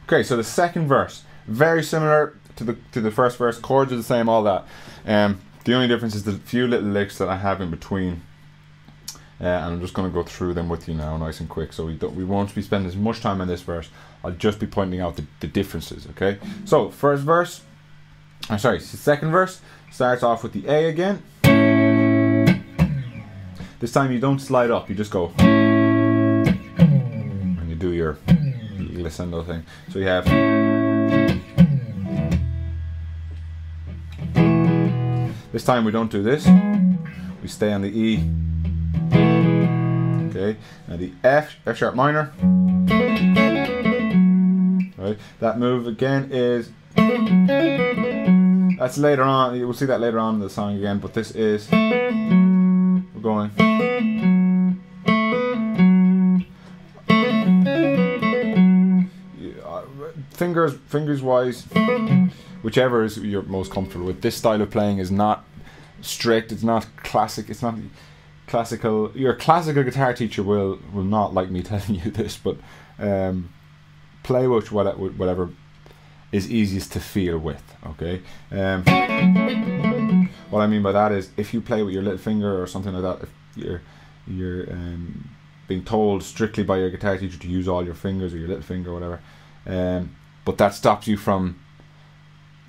Okay, so the second verse, very similar to the first verse. Chords are the same, all that. The only difference is the few little licks that I have in between. And I'm just going to go through them with you now, nice and quick. So we won't be spending as much time on this verse. I'll just be pointing out the differences. Okay. So second verse starts off with the A again. This time you don't slide up. You just go, and you do your glissando thing. So you have. This time we don't do this. We stay on the E. Okay, now the F sharp minor. Right, that move again is. That's later on. You will see that later on in the song again. But this is. We're going. Fingers wise, whichever is you're most comfortable with. This style of playing is not strict. It's not classic. It's not classical. Your classical guitar teacher will not like me telling you this, but play with whatever is easiest to feel with. Okay. What I mean by that is, if you play with your little finger or something like that, if you're being told strictly by your guitar teacher to use all your fingers or your little finger or whatever, but that stops you from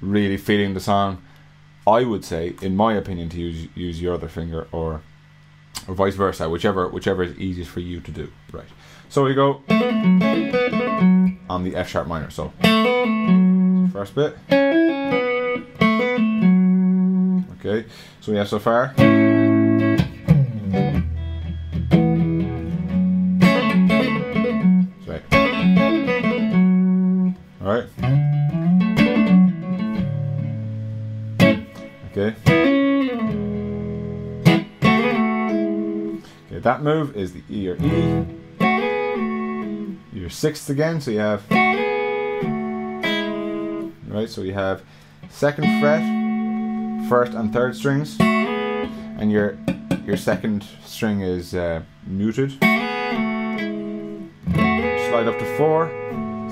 really feeling the song, I would say, in my opinion, to use your other finger or vice versa, whichever is easiest for you to do. Right. So we go on the F sharp minor. So first bit. Okay. So we have so far. Alright. Okay. Okay, that move is the E or E. Your sixth again, so you have. Right, so you have second fret, first and third strings, and your second string is muted. Slide up to 4,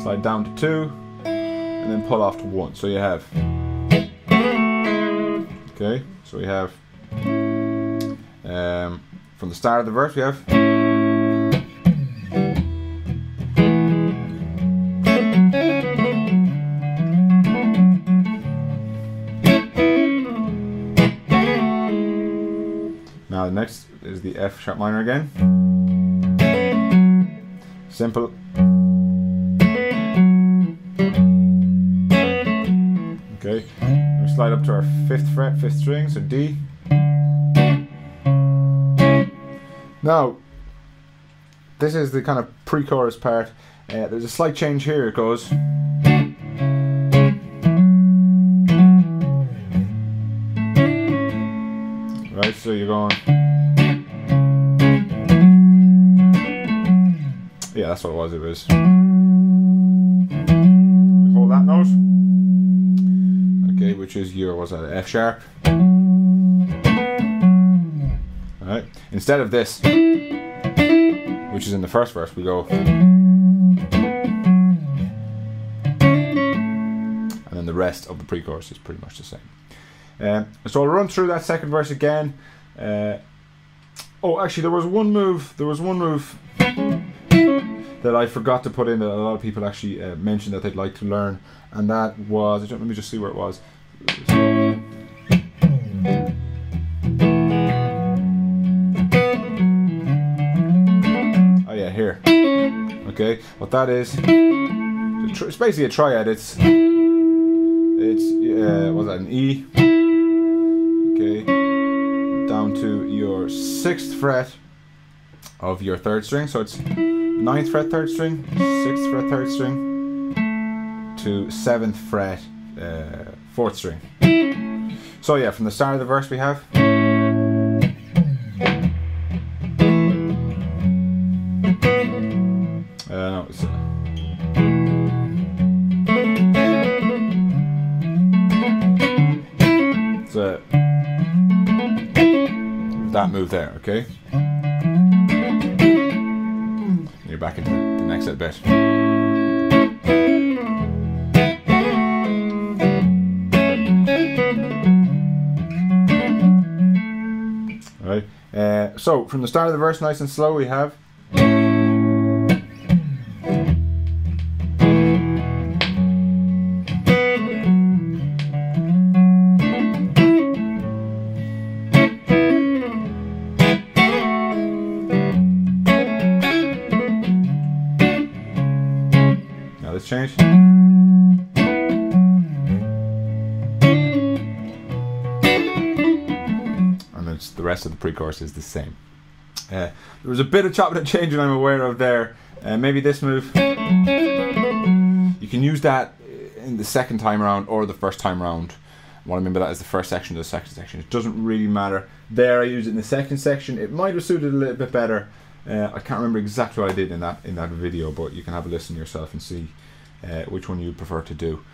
slide down to 2. And then pull off to 1. So you have. Okay, so we have. From the start of the verse, we have. Now the next is the F sharp minor again. Simple. Okay, we slide up to our 5th fret, 5th string, so D. Now, this is the kind of pre-chorus part. There's a slight change here. It goes. Right, so you're going. Yeah, that's what it was. It was. Hold that note. Okay, which is your, what's that, F sharp. Alright, instead of this, which is in the first verse, we go. And then the rest of the pre-chorus is pretty much the same. So I'll run through that second verse again. Oh, actually, there was one move that I forgot to put in that a lot of people actually mentioned that they'd like to learn, and that was, let me just see where it was. Oh yeah, here. Okay, what that is, it's basically a triad. It's what's that, an E? Okay, down to your 6th fret of your 3rd string, so it's 9th fret 3rd string, 6th fret 3rd string, to 7th fret 4th string. So yeah, from the start of the verse we have. No, it's that move there, okay? You're back into the next bit. So from the start of the verse, nice and slow, we have. Now let's change. The rest of the pre-chorus is the same. There was a bit of chopping and changing I'm aware of there. Maybe this move. You can use that in the second time around or the first time round. What I mean by that is the first section to the second section. It doesn't really matter. There I use it in the second section. It might have suited a little bit better. I can't remember exactly what I did in that video, but you can have a listen yourself and see which one you prefer to do.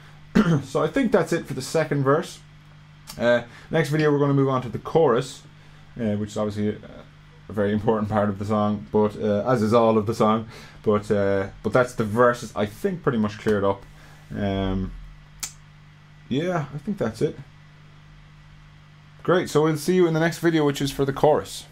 So I think that's it for the second verse. Next video we're going to move on to the chorus, which is obviously a very important part of the song, but as is all of the song. But that's the verses. I think pretty much cleared up. Yeah, I think that's it. Great. So we'll see you in the next video, which is for the chorus.